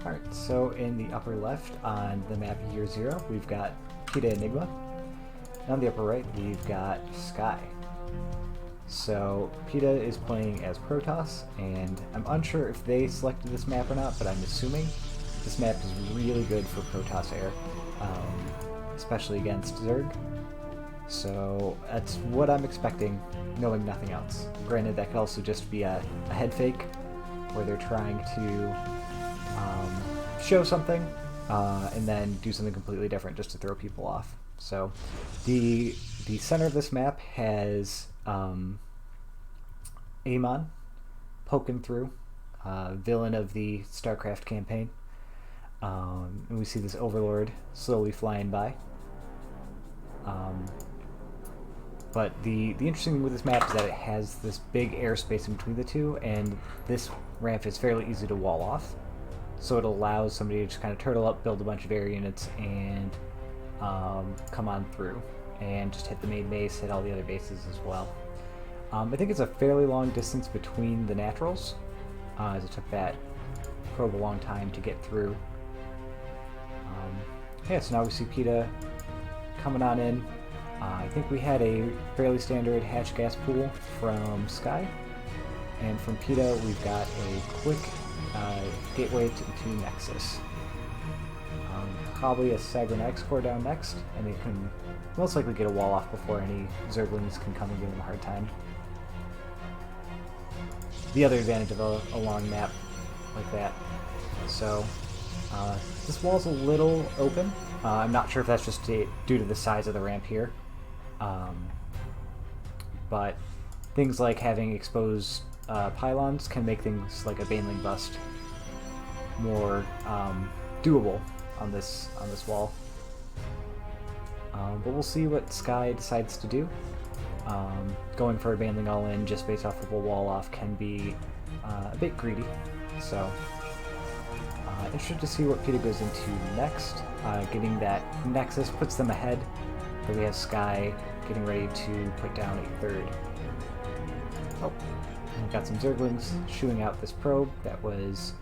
Alright, so in the upper left on the map Year Zero, we've got PitaEnigma. And on the upper right, we've got Sky. So Pita is playing as Protoss, and I'm unsure if they selected this map or not, but I'm assuming this map is really good for Protoss Air, especially against Zerg. So that's what I'm expecting, knowing nothing else. Granted, that could also just be a head fake, where they're trying to show something and then do something completely different just to throw people off. So the center of this map has Amon poking through, villain of the StarCraft campaign. And we see this Overlord slowly flying by. But the interesting thing with this map is that it has this big airspace in between the two, and this ramp is fairly easy to wall off. So it allows somebody to just kind of turtle up, build a bunch of air units, and come on through and just hit the main base, hit all the other bases as well. I think it's a fairly long distance between the naturals, as it took that probe a long time to get through. Yeah, so now we see Pita coming on in. I think we had a fairly standard hatch gas pool from Sky, and from Pita we've got a quick gateway to Nexus. Probably a Cybern X core down next, and they can most likely get a wall off before any Zerglings can come and give them a hard time. The other advantage of a long map like that. So this wall's a little open. I'm not sure if that's just due to the size of the ramp here. But things like having exposed pylons can make things like a Baneling bust more doable on this wall. But we'll see what Sky decides to do. Going for a Baneling all-in just based off of a wall off can be a bit greedy. So interested to see what Pita goes into next. Getting that Nexus puts them ahead, but we have Sky getting ready to put down a third. Oh, we've got some Zerglings shooing out this probe that was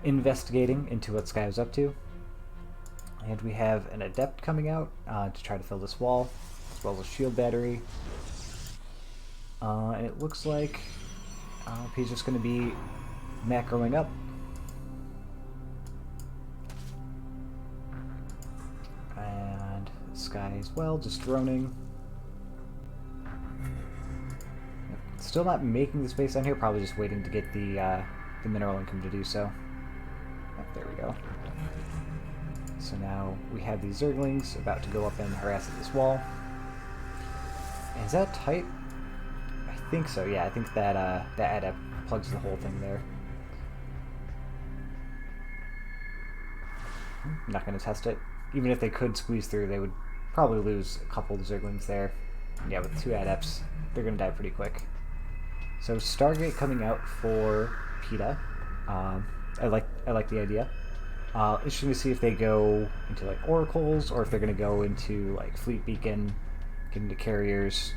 investigating into what Sky was up to. And we have an Adept coming out to try to fill this wall, as well as a shield battery. And it looks like he's just going to be macroing up. And Sky as well, just droning. Still not making the space down here, probably just waiting to get the mineral income to do so. Yep, there we go. So now we have these Zerglings about to go up and harass at this wall. Is that tight? I think so, yeah. I think that Adept plugs the whole thing there. I'm not going to test it. Even if they could squeeze through, they would probably lose a couple of Zerglings there. And yeah, with two Adepts, they're going to die pretty quick. So Stargate coming out for Pita. I like the idea. Interesting to see if they go into like oracles, or if they're going to go into like fleet beacon, get into carriers,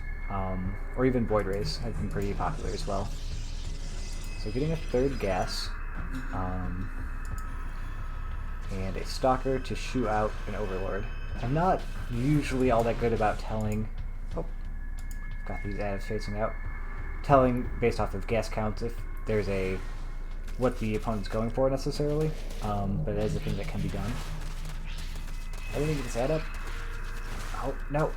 or even void rays have been pretty popular as well. So getting a third gas, and a stalker to shoo out an overlord. I'm not usually all that good about telling. Oh, got these adds facing out. Telling based off of gas counts if there's what the opponent's going for necessarily, but it is a thing that can be done. I didn't get this add up. Oh, no.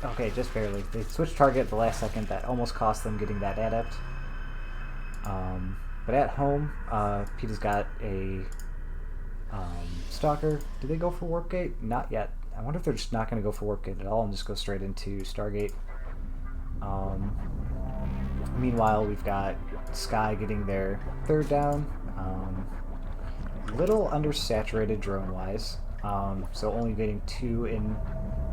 Okay, just barely. They switched target at the last second. That almost cost them getting that adept. But at home, Pita's got a Stalker. Did they go for Warp Gate? Not yet. I wonder if they're just not going to go for Warp Gate at all and just go straight into Stargate. Meanwhile, we've got Sky getting their third down. Little undersaturated drone-wise, so only getting 2 in.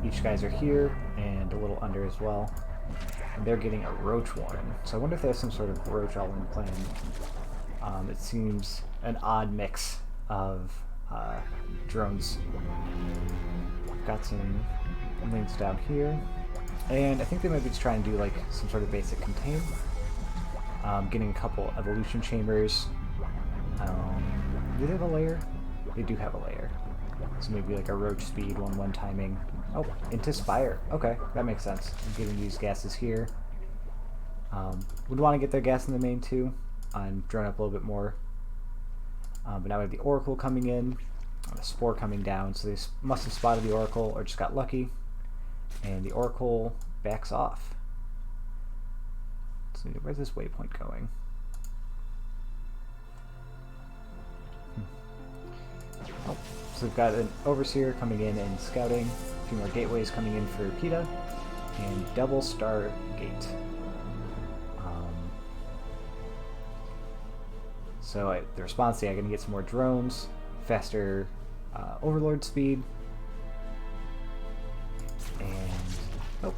Each guys are here, and a little under as well. And they're getting a Roach Warren. So I wonder if they have some sort of Roach all-in plan. It seems an odd mix of drones. Got some links down here. And I think they might be just trying to do like some sort of basic contain. Getting a couple evolution chambers. Do they have a layer? They do have a layer. So maybe like a roach speed, 1/1 timing. Oh, into Spire. Okay, that makes sense. I'm getting these gases here. Would want to get their gas in the main too, and drone up a little bit more. But now we have the Oracle coming in, the Spore coming down, so they must have spotted the Oracle or just got lucky. And the Oracle backs off. So where's this waypoint going? Oh, so we've got an Overseer coming in and scouting, a few more gateways coming in for Pita, and double star gate. So the response, yeah, going to get some more drones, faster Overlord speed, and oh,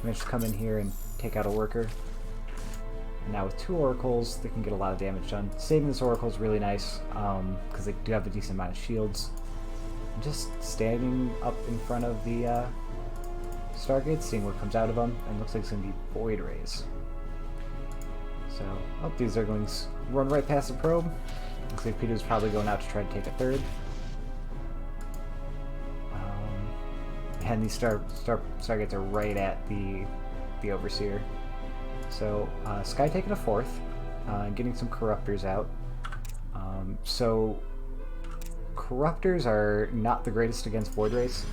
managed to come in here and take out a worker. And now with 2 oracles, they can get a lot of damage done. Saving this oracle is really nice because they do have a decent amount of shields. And just standing up in front of the Stargates, seeing what comes out of them, and looks like it's going to be Void Rays. So, oh, these are going to run right past the probe. Looks like Peter's probably going out to try to take a third. And these Stargates are right at the Overseer. So, Sky taking a 4th, getting some Corruptors out. So, Corruptors are not the greatest against Void Rays,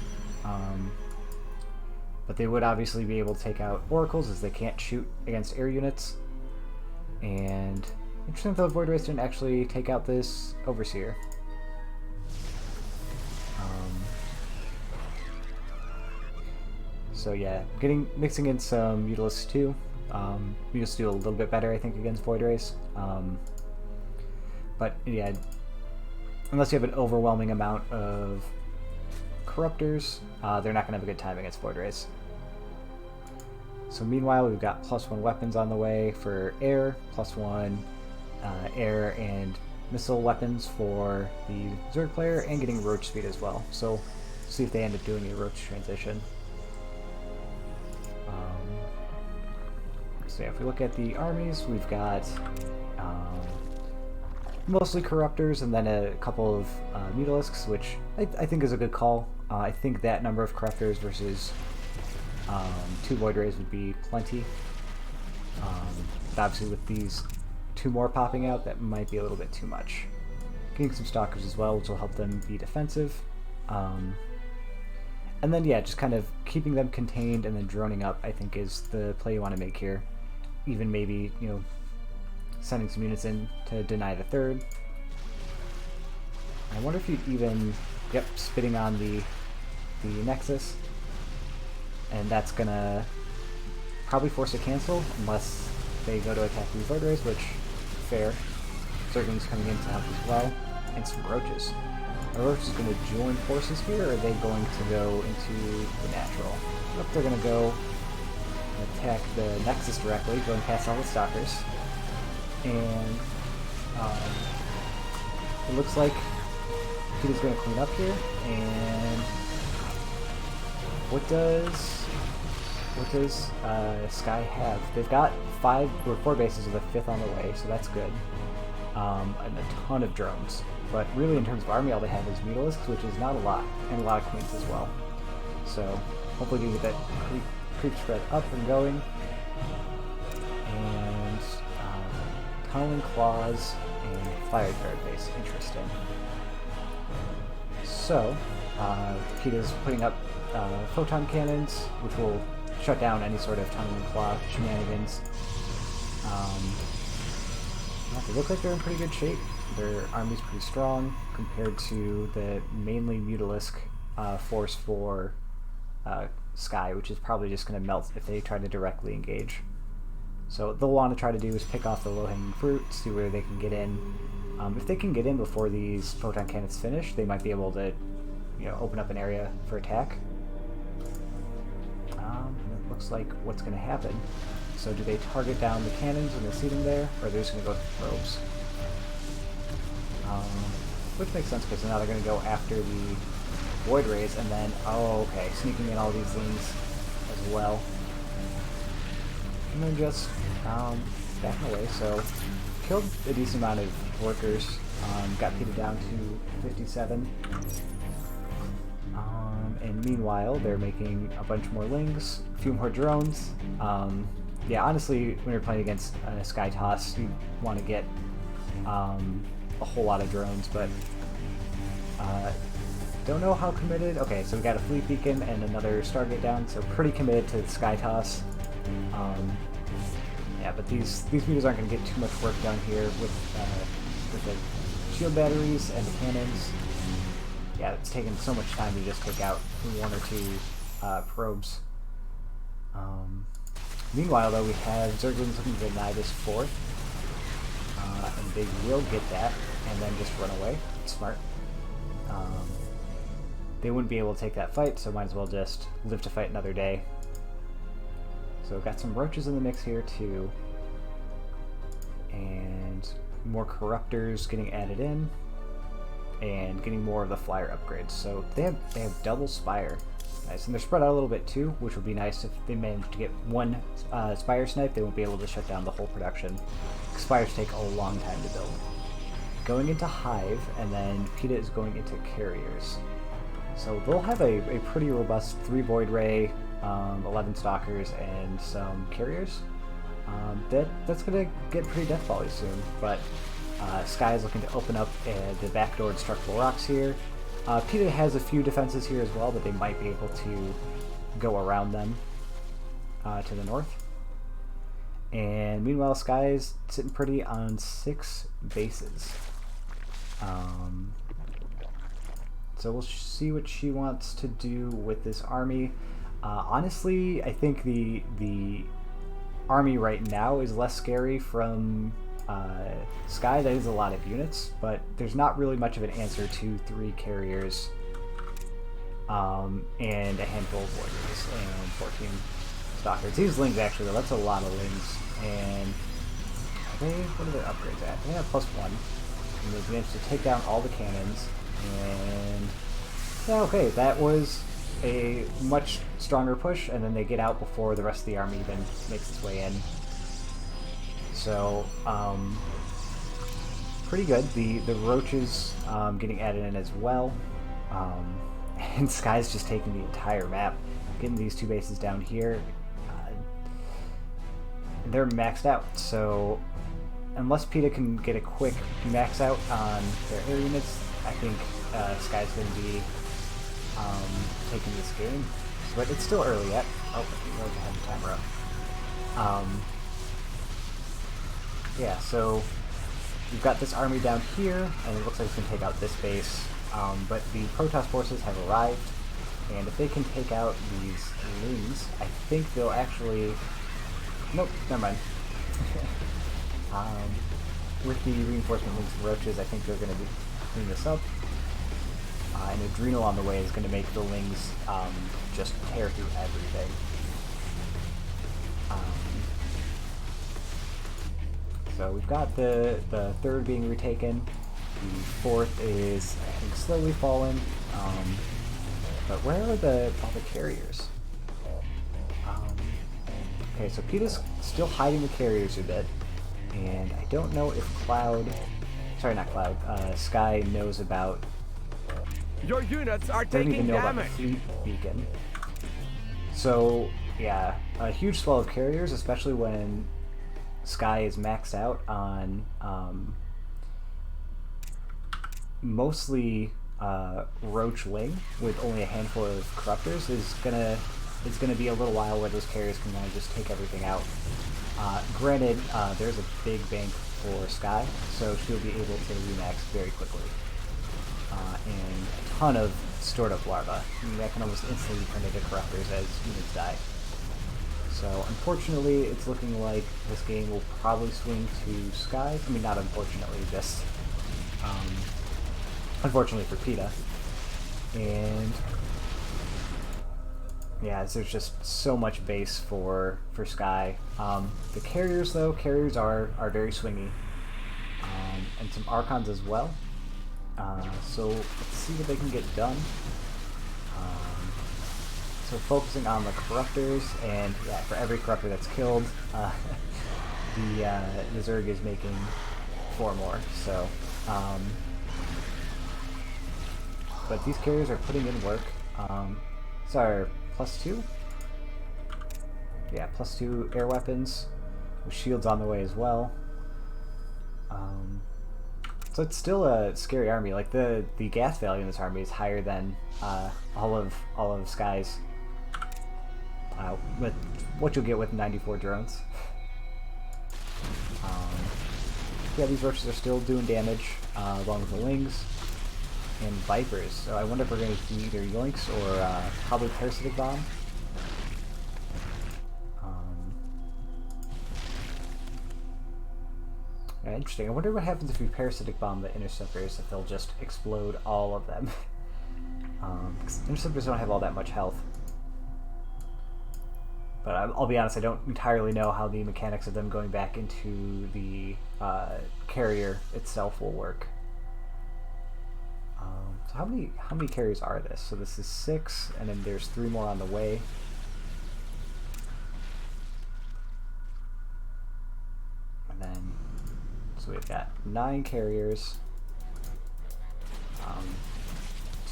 but they would obviously be able to take out Oracles as they can't shoot against air units. And interesting though, Void Rays didn't actually take out this Overseer. So yeah, mixing in some Mutalisks too. Mutalisks do a little bit better, I think, against Void Rays. But yeah, unless you have an overwhelming amount of Corruptors, they're not going to have a good time against Void Rays. So meanwhile, we've got +1 weapons on the way for air, +1 air and missile weapons for the Zerg player, and getting roach speed as well. So see if they end up doing a roach transition. So yeah, if we look at the armies, we've got mostly Corruptors and then a couple of Mutalisks, which I think is a good call. I think that number of Corruptors versus 2 Void Rays would be plenty. But obviously with these 2 more popping out, that might be a little bit too much. Getting some Stalkers as well, which will help them be defensive. And then yeah, just kind of keeping them contained and then droning up, I think, is the play you want to make here. Even maybe, you know, sending some units in to deny the third. I wonder if you'd even, yep, spitting on the Nexus. And that's gonna probably force a cancel unless they go to attack these Void Rays, which, fair. Zerglings coming in to help as well. And some Roaches. Are Roaches going to join forces here, or are they going to go into the natural? Nope, they're going to go attack the Nexus directly, going past all the Stalkers. And it looks like Peter's going to clean up here, and what does Sky have? They've got 4 bases with a 5th on the way, so that's good. And a ton of drones. But really, in terms of army, all they have is Mutalisks, which is not a lot, and a lot of Queens as well. So hopefully we can get that creep spread up and going. And Tunneling Claws and Fire Guard base. Interesting. So Pita's putting up photon cannons, which will shut down any sort of Tunneling Claw shenanigans. They look like they're in pretty good shape. Their army's pretty strong compared to the mainly Mutalisk force for Sky, which is probably just going to melt if they try to directly engage. So what they'll want to try to do is pick off the low-hanging fruit, see where they can get in. If they can get in before these photon cannons finish, they might be able to, you know, open up an area for attack. And it looks like what's going to happen. So do they target down the cannons when they see them there, or are they just going to go for probes? Which makes sense, because now they're going to go after the Void Rays, and then, oh, okay, sneaking in all these things as well. And then just backing away, so killed a decent amount of workers. Got Peter down to 57. And meanwhile, they're making a bunch more lings, a few more drones. Yeah, honestly, when you're playing against Sky Toss, you want to get a whole lot of drones, but don't know how committed. Okay, so we got a fleet beacon and another Stargate down, so pretty committed to Sky Toss. Yeah, but these meters aren't going to get too much work done here with the shield batteries and the cannons. Yeah, it's taken so much time to just take out one or two probes. Meanwhile, though, we have Zerglings looking to deny this fourth, and they will get that, and then just run away. It's smart. They wouldn't be able to take that fight, so might as well just live to fight another day. So we've got some roaches in the mix here, too. And more corruptors getting added in. And getting more of the flyer upgrades. So they have double spire. Nice. And they're spread out a little bit, too, which would be nice if they managed to get one spire snipe. They won't be able to shut down the whole production. Spires take a long time to build. Going into Hive, and then PETA is going into Carriers. So they'll have a pretty robust 3 Void Ray, 11 Stalkers, and some Carriers. That's going to get pretty deathbally soon, but Sky is looking to open up the backdoor destructible rocks here. PETA has a few defenses here as well, but they might be able to go around them to the north. And meanwhile, Sky is sitting pretty on 6 bases. So we'll see what she wants to do with this army. Honestly, I think the army right now is less scary from Sky. That is a lot of units, but there's not really much of an answer to 3 carriers and a handful of warriors and 14 stalkers. These lings, actually, though, that's a lot of lings. And what are their upgrades at? They have +1, and they've managed to take down all the cannons. And yeah, okay, that was a much stronger push, and then they get out before the rest of the army even makes its way in. So, pretty good. The roaches getting added in as well. And Sky's just taking the entire map, getting these 2 bases down here. They're maxed out, so unless PETA can get a quick max out on their air units, I think Sky's going to be taking this game. But it's still early yet. Oh, we already had the timer up. Yeah, so we've got this army down here, and it looks like it's going to take out this base. But the Protoss forces have arrived, and if they can take out these lings, I think they'll actually... Nope, never mind. With the reinforcement lings and roaches, I think they're going to be cleaning this up. And Adrenal on the way is going to make the lings just tear through everything. So we've got the 3rd being retaken. The 4th is, I think, slowly falling. But where are all the carriers? Okay, so PETA's still hiding the carriers a bit. And I don't know if Sky knows about... Your units are doesn't even taking know about the damage. fleet beacon. So, yeah, a huge swell of carriers, especially when Sky is maxed out on mostly Roach Ling with only a handful of corruptors. It's gonna be a little while where those carriers can kind of just take everything out. Granted, there's a big bank for Sky, so she'll be able to remax very quickly. And a ton of stored up larvae. I mean, that can almost instantly turn into corruptors as units die. So unfortunately, it's looking like this game will probably swing to Sky. I mean, not unfortunately, just unfortunately for PETA. And yeah, there's just so much base for Sky. The carriers, though, are very swingy, and some Archons as well. So let's see what they can get done. So focusing on the corruptors, and yeah, for every corruptor that's killed, the Zerg is making 4 more, so... but these carriers are putting in work. Sorry, +2? Yeah, +2 air weapons, with shields on the way as well. So it's still a scary army. Like the gas value in this army is higher than all of Sky's. With what you'll get with 94 drones. Yeah, these roaches are still doing damage, along with the wings and vipers. So I wonder if we're going to see either yoinks or probably parasitic bomb. Yeah, interesting. I wonder what happens if we parasitic bomb the interceptors, if they'll just explode all of them. Because interceptors don't have all that much health. But I'll be honest, I don't entirely know how the mechanics of them going back into the carrier itself will work. So how many carriers are this? So this is 6, and then there's 3 more on the way. And then, so we've got 9 carriers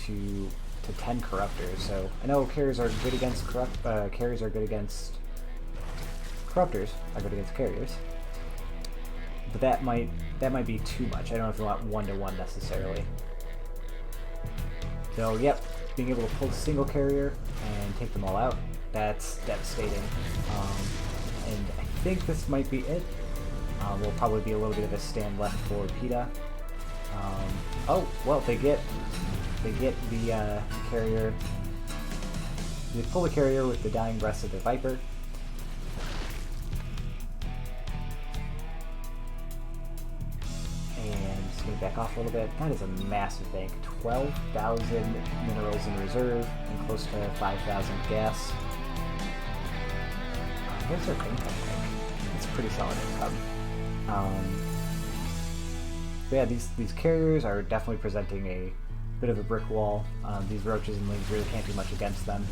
to 10 corruptors. So I know carriers are good against carriers are good against corruptors are good against carriers. But that might be too much. I don't know if you want 1-to-1 necessarily. So yep, being able to pull a single carrier and take them all out, that's devastating. And I think this might be it. Will probably be a little bit of a stand left for Pita. Oh well, they get the carrier. They pull the carrier with the dying breaths of the Viper. And just gonna back off a little bit. That is a massive bank. 12,000 minerals in reserve and close to 5,000 gas. What's our income like? It's pretty solid income. But yeah, these carriers are definitely presenting a bit of a brick wall. These roaches and lings really can't do much against them.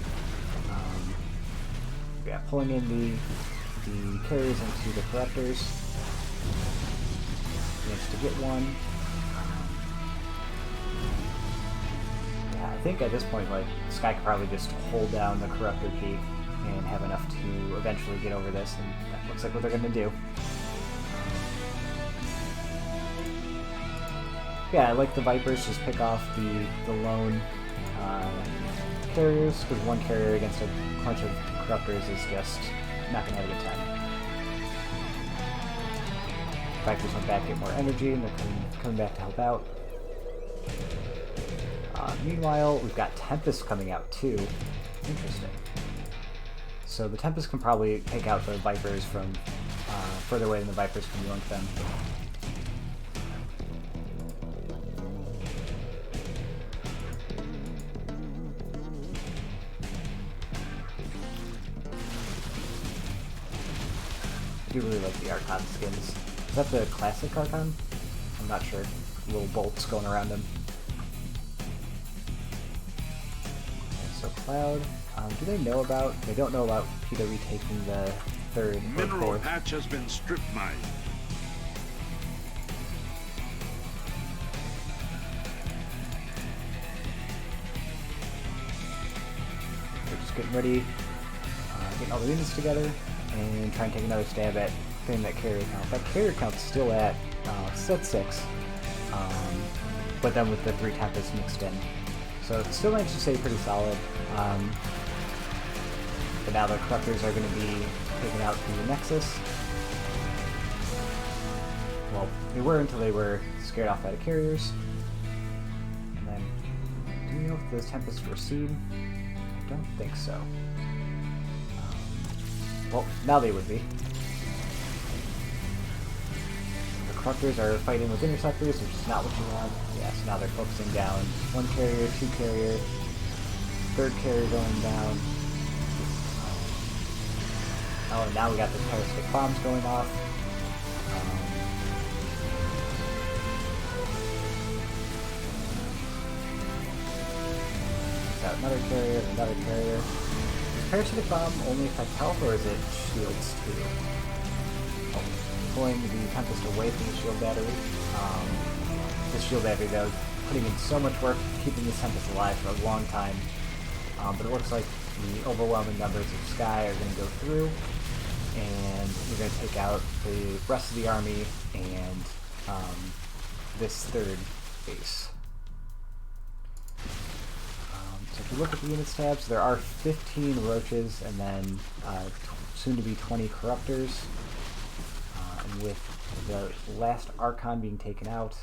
Yeah, pulling in the carriers into the corruptors. Managed to get one. Yeah, I think at this point, like, Sky could probably just hold down the corruptor peak and have enough to eventually get over this, and that looks like what they're going to do. Yeah, I like the Vipers just pick off the lone carriers, because one carrier against a bunch of corruptors is just not going to have a good time. Vipers went back, get more energy, and they're coming back to help out. Meanwhile, we've got Tempest coming out too. Interesting. So the Tempest can probably take out the Vipers from further away than the Vipers can yoink them. I do really like the Archon skins. Is that the classic Archon? I'm not sure. Little bolts going around him. So Cloud, do they know about? They don't know about Pita retaking the 3rd or 4th. Mineral patch has been strip mined. They're just getting ready, getting all the units together, and try and take another stab at getting that carrier count. That carrier count's still at 6, but then with the 3 Tempests mixed in. So it still managed to stay pretty solid. But now the Corruptors are going to be taking out the Nexus. Well, they were until they were scared off by the carriers. And then, do we know if those Tempests were seen? I don't think so. Well, now they would be. The Corruptors are fighting with Interceptors, which is not what you want. Yeah, so now they're focusing down 1 carrier, 2 carrier, 3rd carrier going down. Oh, and now we got the parasitic bombs going off. Got another carrier, another carrier. Does parasitic bomb only affect health, or is it shields too? Oh, pulling the Tempest away from the shield battery. This shield battery, though, putting in so much work, keeping this Tempest alive for a long time. But it looks like the overwhelming numbers of Sky are going to go through, and we're going to take out the rest of the army and this third base. So if you look at the units tabs, there are 15 roaches and then soon to be 20 corruptors. And with the last Archon being taken out,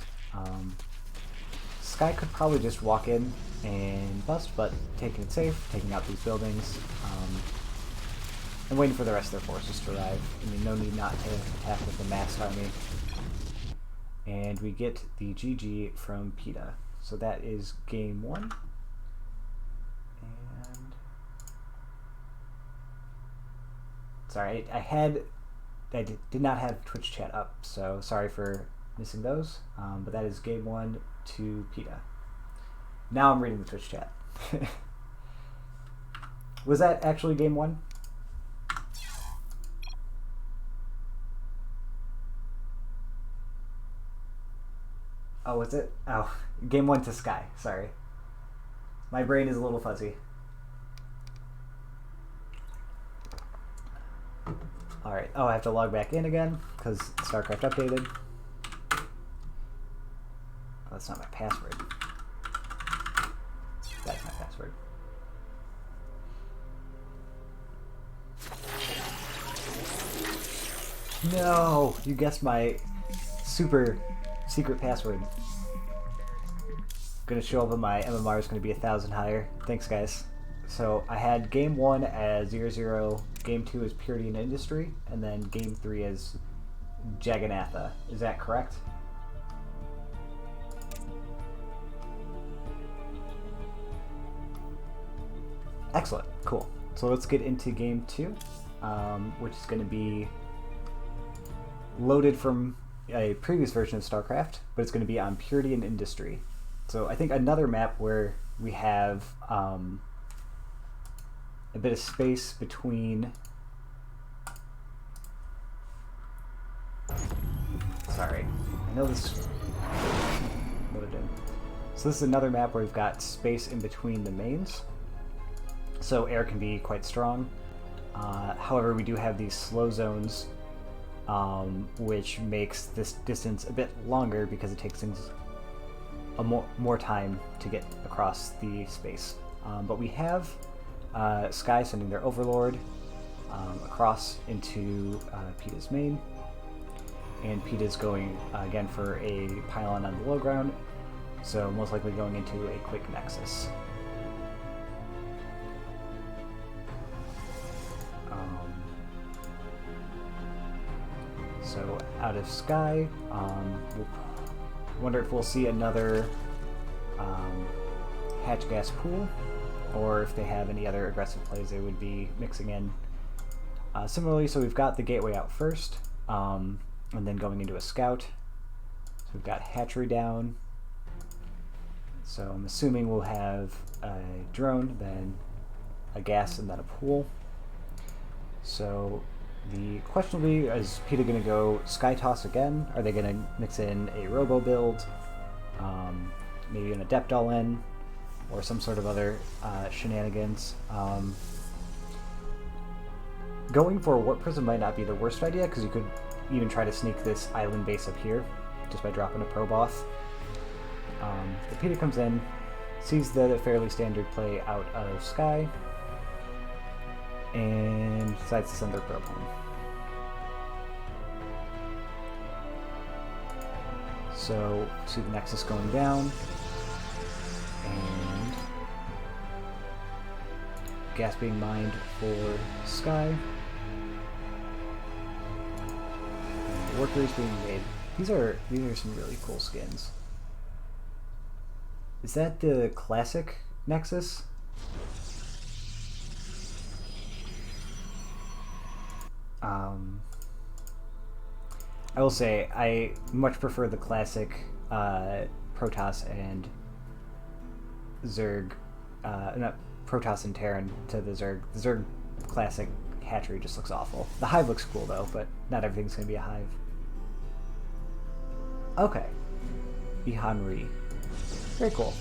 Sky could probably just walk in and bust, but taking it safe, taking out these buildings, and waiting for the rest of their forces to arrive. I mean, no need not to attack with the massed army. And we get the GG from Pita. So that is game 1. And sorry, I did not have Twitch chat up, so sorry for missing those. But that is game 1 to Pita. Now I'm reading the Twitch chat. Was that actually game 1? Oh, was it? Oh, game 1 to Sky. Sorry. My brain is a little fuzzy. Alright. Oh, I have to log back in again because StarCraft updated. Oh, that's not my password. That's my password. No! You guessed my super secret password. Gonna show up on my MMR is gonna be 1,000 higher. Thanks, guys. So I had game 1 as 0-0, game 2 as Purity and Industry, and then game 3 as Jagannatha. Is that correct? Excellent. Cool. So let's get into game 2, which is going to be loaded from a previous version of StarCraft, but it's going to be on Purity and Industry. So I think another map where we have a bit of space between... Sorry. I know this... loaded in. So this is another map where we've got space in between the mains. So air can be quite strong. However, we do have these slow zones, which makes this distance a bit longer because it takes things more time to get across the space. But we have Sky sending their Overlord across into Pita's main, and Pita's going again for a pylon on the low ground, so most likely going into a quick nexus. So out of Sky, we'll wonder if we'll see another hatch gas pool, or if they have any other aggressive plays they would be mixing in. Similarly, so we've got the gateway out first, and then going into a scout. So we've got hatchery down. So I'm assuming we'll have a drone, then a gas, and then a pool. So the question will be, is Pita going to go Sky Toss again? Are they going to mix in a Robo build, maybe an Adept all-in, or some sort of other shenanigans? Going for a Warp Prism might not be the worst idea, because you could even try to sneak this island base up here, just by dropping a probe off. But Pita comes in, sees the fairly standard play out of Sky, and decides to send their probe home. So, see the Nexus going down, and gas being mined for Sky, and workers being made. These are some really cool skins. Is that the classic Nexus? I will say I much prefer the classic Protoss and Zerg, not Protoss and Terran to the Zerg. The Zerg classic hatchery just looks awful. The hive looks cool though, but not everything's going to be a hive. Okay. Ironreach. Very cool.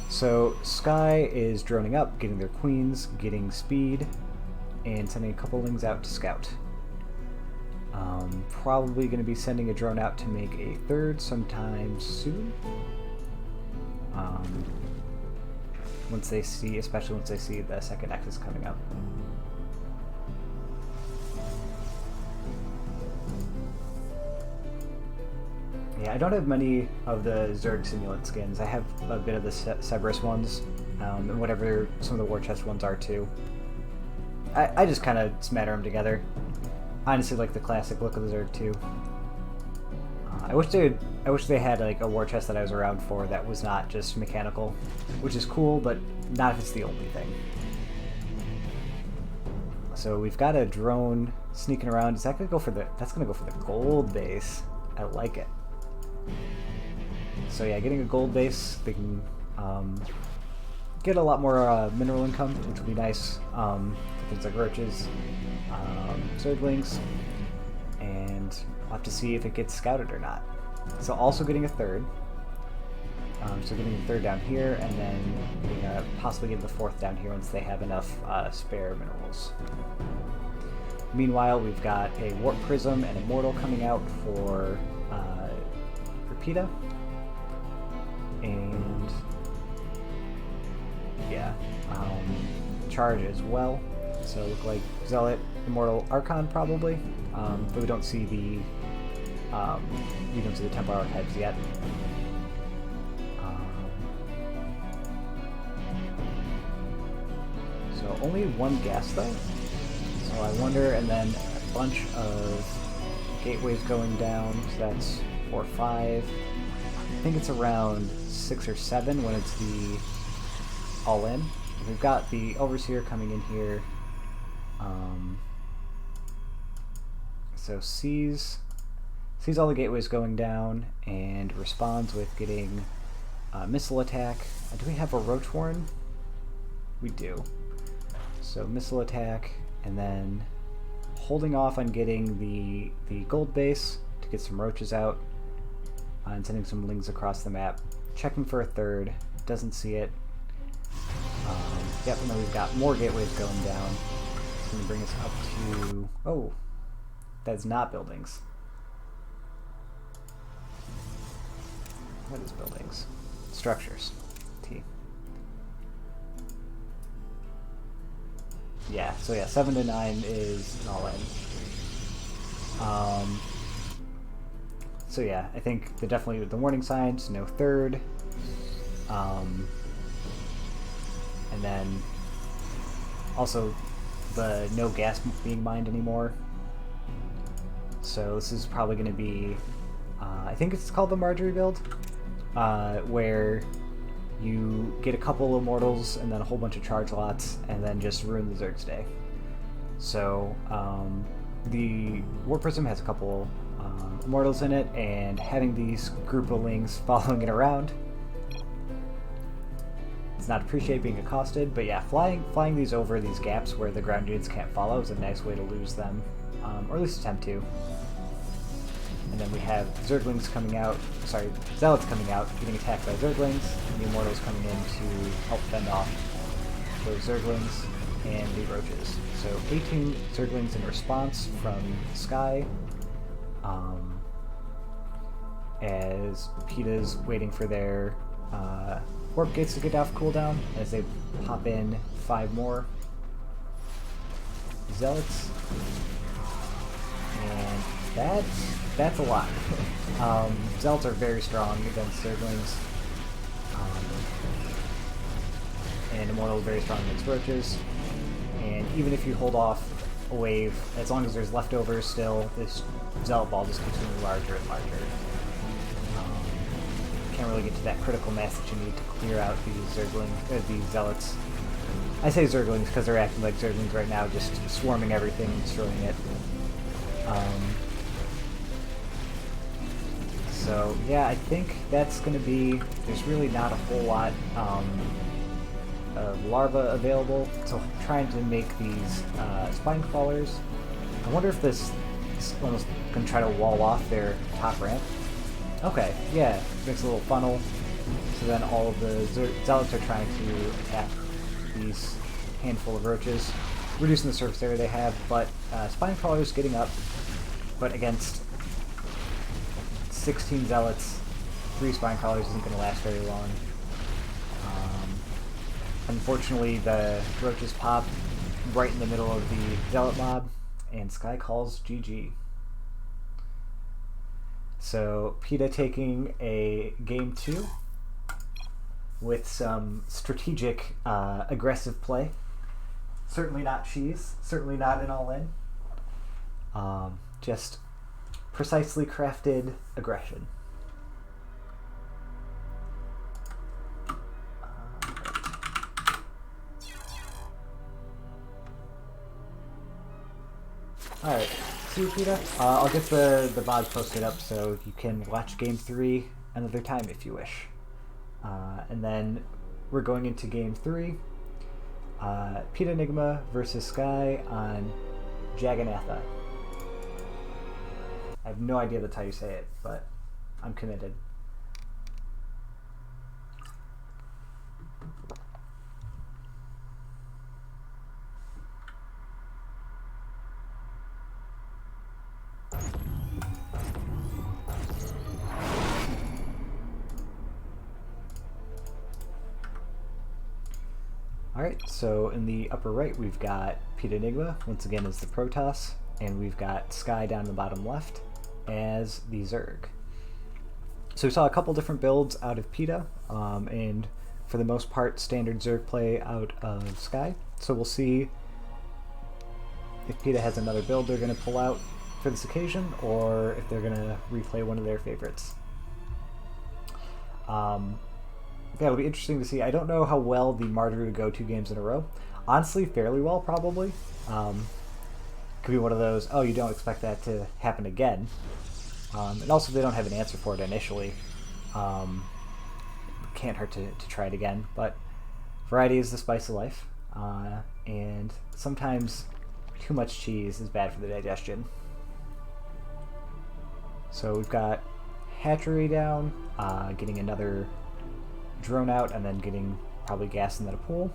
So Sky is droning up, getting their queens, getting speed, and sending a couple lings out to scout. Probably going to be sending a drone out to make a third sometime soon. Once they see, especially once they see the second Nexus coming up. Yeah, I don't have many of the Zerg simulant skins. I have a bit of the Cerberus ones, and whatever some of the war chest ones are too. I just kind of smatter them together. I honestly like the classic look of the Zerg too. I wish they had like a war chest that I was around for that was not just mechanical, which is cool, but not if it's the only thing. So we've got a drone sneaking around. Is that gonna go for the? That's gonna go for the gold base. I like it. So yeah, getting a gold base, they can get a lot more mineral income, which will be nice. Things like roaches, Zerglings, and we'll have to see if it gets scouted or not. So also getting a third. So getting a third down here, and then getting possibly getting the fourth down here once they have enough spare minerals. Meanwhile, we've got a Warp Prism and Immortal coming out for Pita. And yeah, Charge as well. So look like Zealot, Immortal, Archon probably, but we don't see the Templar archives yet. So only one gas though. So I wonder, and then a bunch of gateways going down. So that's 4 or 5. I think it's around 6 or 7 when it's the all-in. We've got the Overseer coming in here. So sees all the gateways going down and responds with getting missile attack. Do we have a Roach Warren? We do. So missile attack, and then holding off on getting the gold base to get some roaches out, and sending some lings across the map. Checking for a third, doesn't see it. Yep, and then we've got more gateways going down. It's going to bring us up to... Oh, that's not buildings. What is buildings? Structures. T. Yeah, so yeah, 7 to 9 is an all-in. So yeah, I think definitely the warning signs, no third. And then also the no gas being mined anymore. So this is probably going to be, I think it's called the Marjorie build, where you get a couple immortals and then a whole bunch of charge lots and then just ruin the Zerg's day. So the War Prism has a couple immortals in it, and having these group of lings following it around, it's not appreciated being accosted, but yeah, flying these over these gaps where the ground units can't follow is a nice way to lose them, or at least attempt to. And then we have Zerglings coming out, sorry, Zealots coming out, getting attacked by Zerglings, and the Immortals coming in to help fend off those Zerglings and the Roaches. So 18 Zerglings in response from Sky, as Pita's waiting for their warp gates to get off cooldown, as they pop in 5 more Zealots. And that's a lot. Zealots are very strong against Zerglings, and Immortal is very strong against Roaches. And even if you hold off a wave, as long as there's leftovers still, this Zealot ball just keeps getting larger and larger. Can't really get to that critical mass that you need to clear out these Zealots. I say Zerglings because they're acting like Zerglings right now, just swarming everything and destroying it. So yeah, I think that's going to be, there's really not a whole lot of larvae available, so trying to make these spine crawlers. I wonder if this almost Gonna try to wall off their top ramp. Okay, yeah, makes a little funnel. So then all of the zealots are trying to attack these handful of roaches, reducing the surface area they have, but spine crawlers getting up, but against 16 zealots, 3 spine crawlers isn't going to last very long. Unfortunately, the roaches pop right in the middle of the zealot mob, and Sky calls GG. So PETA taking a game 2 with some strategic, aggressive play. Certainly not cheese. Certainly not an all-in. Just precisely crafted aggression. Alright, see you, PETA. I'll get the VOD posted up so you can watch Game 3 another time if you wish. And then we're going into Game 3. PitaEnigma versus Sky on Jagannatha. I have no idea that's how you say it, but I'm committed. Alright, so in the upper right we've got PitaEnigma, once again as the Protoss, and we've got Sky down in the bottom left as the Zerg. So we saw a couple different builds out of PETA, and for the most part standard Zerg play out of Sky. So we'll see if PETA has another build they're going to pull out for this occasion, or if they're going to replay one of their favorites. Yeah, it'll be interesting to see. I don't know how well the Martyr would go 2 games in a row. Honestly, fairly well, probably. Could be one of those, oh, you don't expect that to happen again. And also, they don't have an answer for it initially. Can't hurt to try it again. But variety is the spice of life. And sometimes too much cheese is bad for the digestion. So we've got hatchery down, getting another drone out, and then getting probably gas in that pool.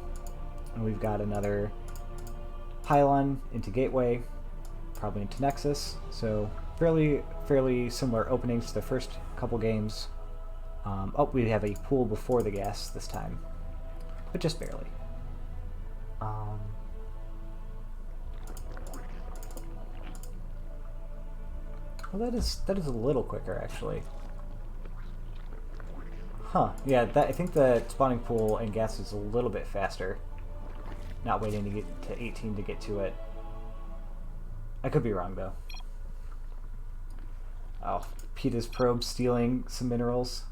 And we've got another pylon into gateway, probably into nexus. So fairly similar openings to the first couple games. Oh, we have a pool before the gas this time, but just barely. Well, that is a little quicker actually. Huh, yeah, I think the spawning pool and gas is a little bit faster. Not waiting to get to 18 to get to it. I could be wrong, though. Oh, PETA's probe stealing some minerals.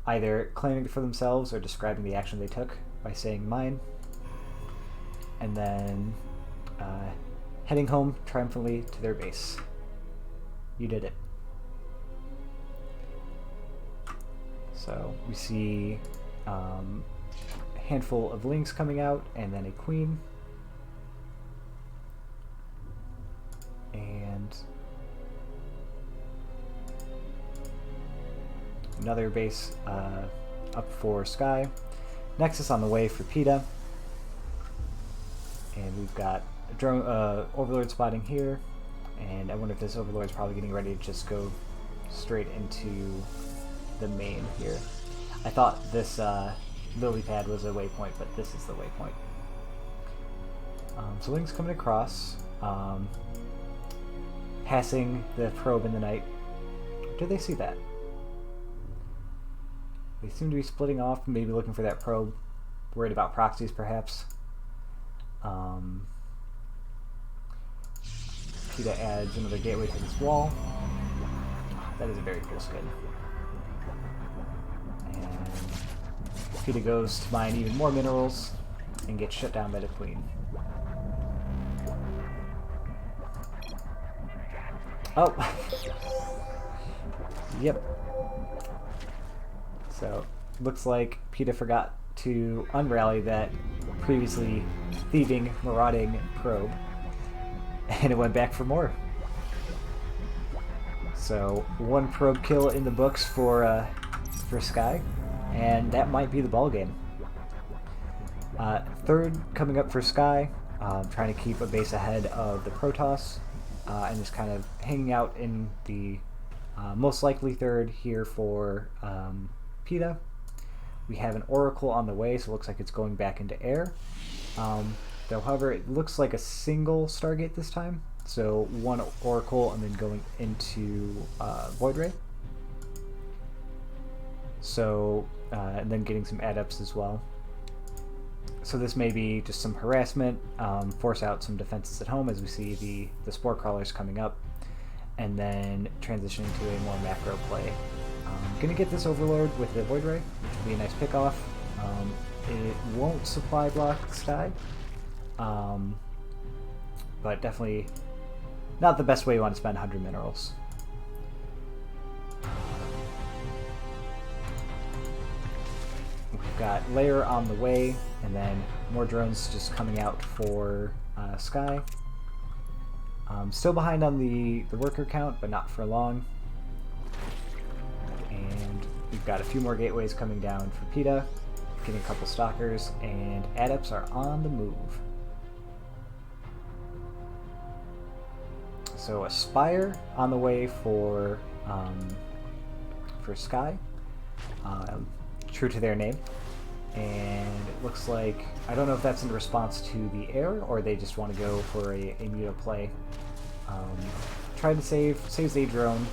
Either claiming it for themselves or describing the action they took by saying mine. And then heading home triumphantly to their base. You did it. So we see a handful of lings coming out, and then a queen. And another base up for Sky. Nexus on the way for PETA. And we've got a drone Overlord spotting here. And I wonder if this Overlord is probably getting ready to just go straight into the main here. I thought this lily pad was a waypoint, but this is the waypoint. So Link's coming across, passing the probe in the night. Did they see that? They seem to be splitting off, maybe looking for that probe. Worried about proxies, perhaps. PETA adds another gateway to this wall. That is a very cool skin. And PETA goes to mine even more minerals and gets shut down by the queen. Oh! Yep. So, looks like PETA forgot to unrally that previously thieving, marauding probe, and it went back for more. So 1 probe kill in the books for Sky, and that might be the ball game. Third coming up for Sky, trying to keep a base ahead of the Protoss, and just kind of hanging out in the most likely third here for Pita. We have an Oracle on the way, so it looks like it's going back into air. Though, however, it looks like a single Stargate this time. So 1 Oracle and then going into Void Ray. So, and then getting some adepts as well. So this may be just some harassment, force out some defenses at home as we see the Spore Crawlers coming up, and then transitioning to a more macro play. Gonna get this Overlord with the Void Ray, which will be a nice pickoff. It won't supply block Sky, but definitely not the best way you want to spend 100 minerals. We've got Lair on the way, and then more drones just coming out for Sky. Still behind on the worker count, but not for long. And we've got a few more gateways coming down for Pita, getting a couple stalkers, and adepts are on the move. So Aspire on the way for Sky, true to their name. And it looks like, I don't know if that's in response to the air or they just want to go for a Muta play. Tried to saves a drone,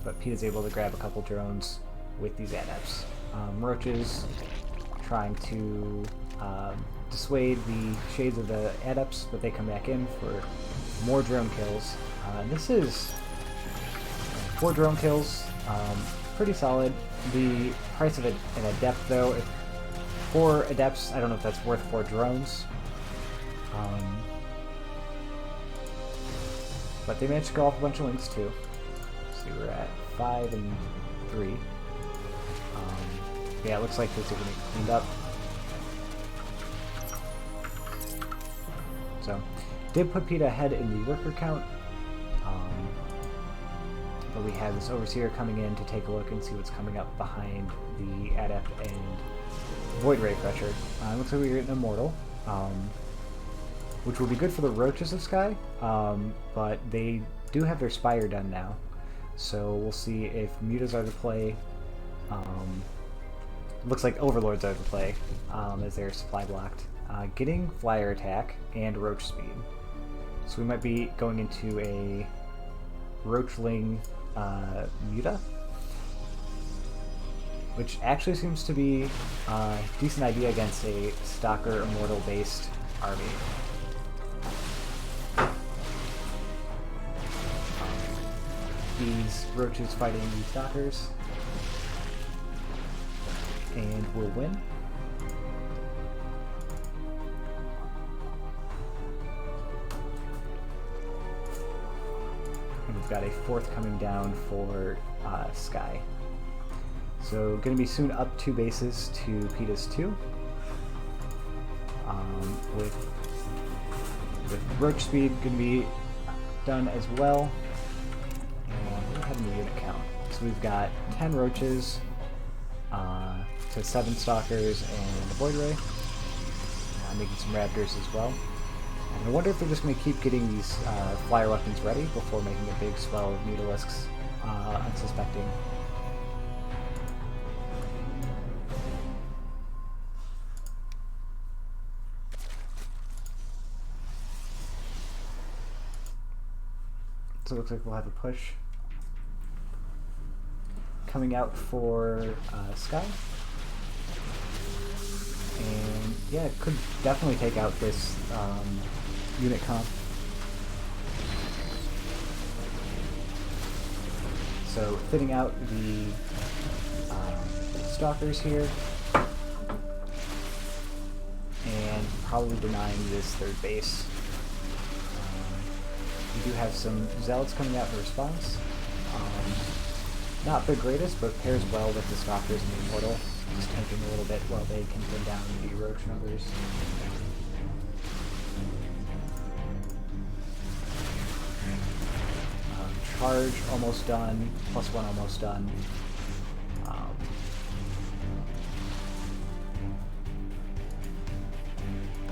but Pita's able to grab a couple drones with these adepts. Roaches trying to dissuade the shades of the adepts, but they come back in for more drone kills. This is 4 drone kills, pretty solid. The price of an adept, though, if 4 adepts, I don't know if that's worth 4 drones. But they managed to go off a bunch of links too. See, we're at 5 and 3. Yeah, it looks like this is going to get cleaned up. So, did put Pita ahead in the worker count. But we have this Overseer coming in to take a look and see what's coming up behind the Adept and Void Ray Crusher. Looks like we're getting Immortal, which will be good for the Roaches of Sky, but they do have their Spire done now. So we'll see if Mutas are the play. Looks like Overlords are the play, as they're supply blocked. Getting Flyer Attack and Roach Speed. So we might be going into a Roachling Muta, which actually seems to be a decent idea against a Stalker Immortal based army. These Roaches fighting these Stalkers, and we'll win. We've got a 4th coming down for Sky. So going to be soon up 2 bases to Pita's 2. With Roach Speed going to be done as well. And we have the unit count. So we've got 10 Roaches to 7 Stalkers and a Void Ray. Making some Raptors as well. I wonder if they're just going to keep getting these flyer weapons ready before making a big swell of Mutalisks unsuspecting. So it looks like we'll have a push coming out for Sky. And yeah, it could definitely take out this unit comp. So fitting out the Stalkers here, and probably denying this 3rd base. We do have some Zealots coming out in response. Not the greatest, but pairs well with the Stalkers and the Immortal. Just tanking a little bit while they can pin down the Roach numbers. charge almost done, +1 almost done.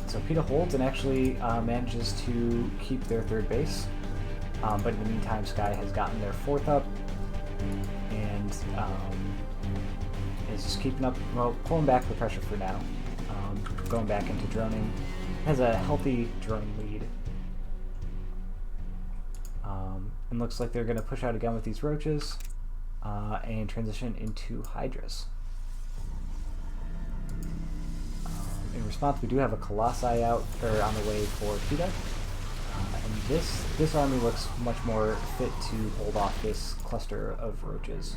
So PETA holds and actually manages to keep their third base, but in the meantime Sky has gotten their fourth up and is just keeping up, well, pulling back the pressure for now, going back into droning. Has a healthy drone lead. And looks like they're going to push out again with these roaches and transition into hydras. In response, we do have a colossi out or on the way for PETA, and this army looks much more fit to hold off this cluster of roaches.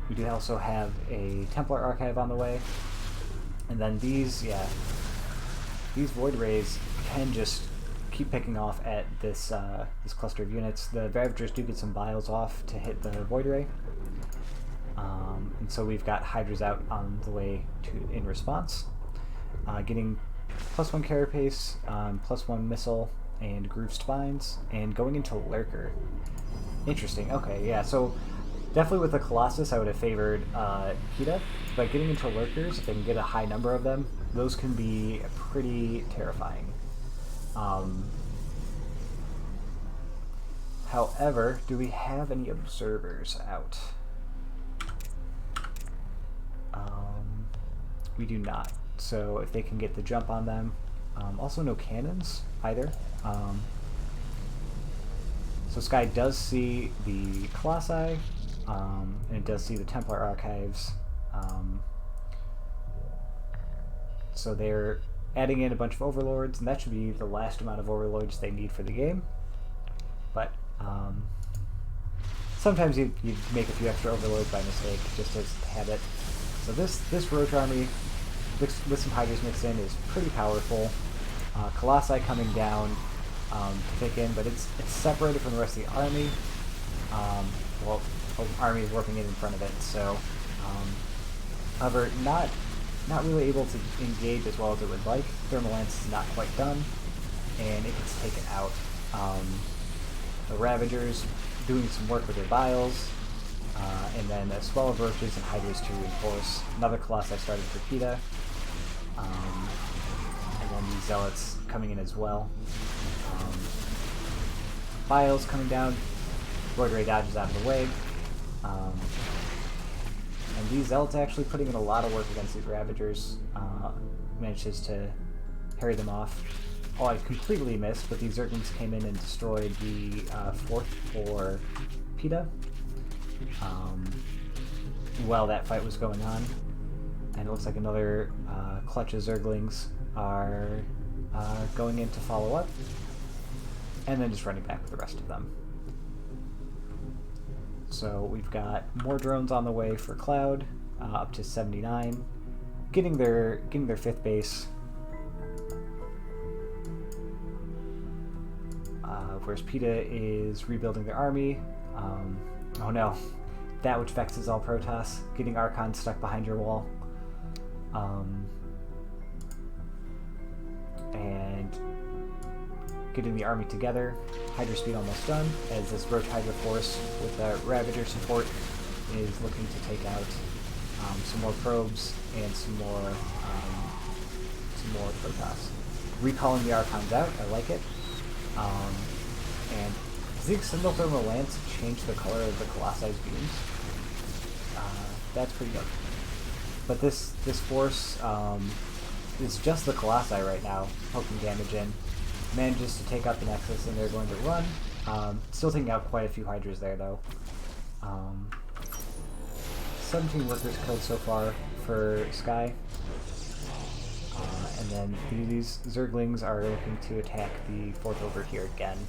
We do also have a Templar archive on the way, and then these void rays can just keep picking off at this this cluster of units. The Ravagers do get some biles off to hit the void ray. And so we've got hydras out on the way in response, getting +1 carapace, +1 missile, and groove spines, and going into lurker. Interesting. Okay, yeah. So definitely with the Colossus, I would have favored PETA, but getting into lurkers, if they can get a high number of them, those can be pretty terrifying. However, do we have any observers out? We do not. So if they can get the jump on them, also no cannons either. So Sky does see the Colossi, and it does see the Templar archives. So they're adding in a bunch of overlords, and that should be the last amount of overlords they need for the game. But sometimes you make a few extra overlords by mistake, just as habit. So this roach army, with some hydras mixed in, is pretty powerful. Colossi coming down to pick in, but it's separated from the rest of the army. Well, the army is warping in front of it, so however, not really able to engage as well as it would like. Thermal Lance is not quite done, and it gets taken out. The Ravagers doing some work with their biles, and then a swell of roaches and hydras to reinforce. Another Colossi started for PETA, and then these Zealots coming in as well. Biles coming down, Void Ray dodges out of the way, and these Zealots actually putting in a lot of work against these Ravagers, manages to parry them off. Oh, I completely missed, but these Zerglings came in and destroyed the fourth for PETA while that fight was going on. And it looks like another clutch of Zerglings are going in to follow up, and then just running back with the rest of them. So we've got more drones on the way for Cloud, up to 79, getting their fifth base. Whereas PETA is rebuilding their army. Oh no, that which vexes all Protoss, getting Archon stuck behind your wall. And getting the army together. Hydra speed almost done, as this Roach Hydra force with the Ravager support is looking to take out some more probes and some more Protoss. Recalling the Archons out, I like it. And Zeke's Single Thermal Lance changed the color of the Colossi's beams. That's pretty good. But this force is just the Colossi right now, poking damage in. Manages to take out the Nexus, and they're going to run. Still taking out quite a few Hydras there, though. 17 workers killed so far for Sky. And then these Zerglings are looking to attack the fourth over here again.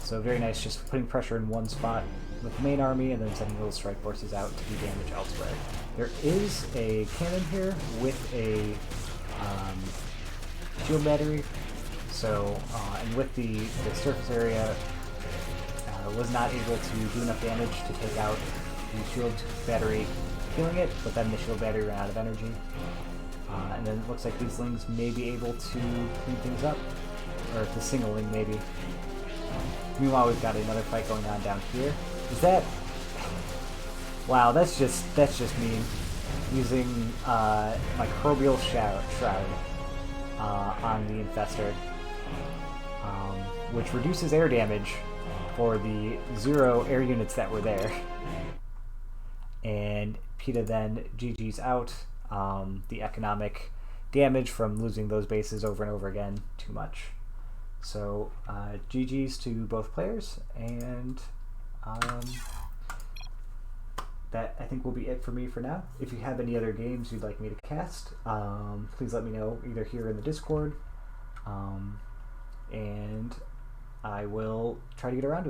So very nice, just putting pressure in one spot with the main army, and then sending little strike forces out to do damage elsewhere. There is a cannon here with a shield battery, so and with the surface area, was not able to do enough damage to take out the shield battery, killing it, but then the shield battery ran out of energy. And then it looks like these Lings may be able to clean things up, or the single Ling maybe. Meanwhile, we've got another fight going on down here. Is that... Wow, that's just mean. Using Microbial Shroud on the Infestor, which reduces air damage for the 0 air units that were there. And Pita then GG's out. The economic damage from losing those bases over and over again, too much. So GG's to both players, and that I think will be it for me for now. If you have any other games you'd like me to cast, please let me know either here in the Discord, and I will try to get around to it.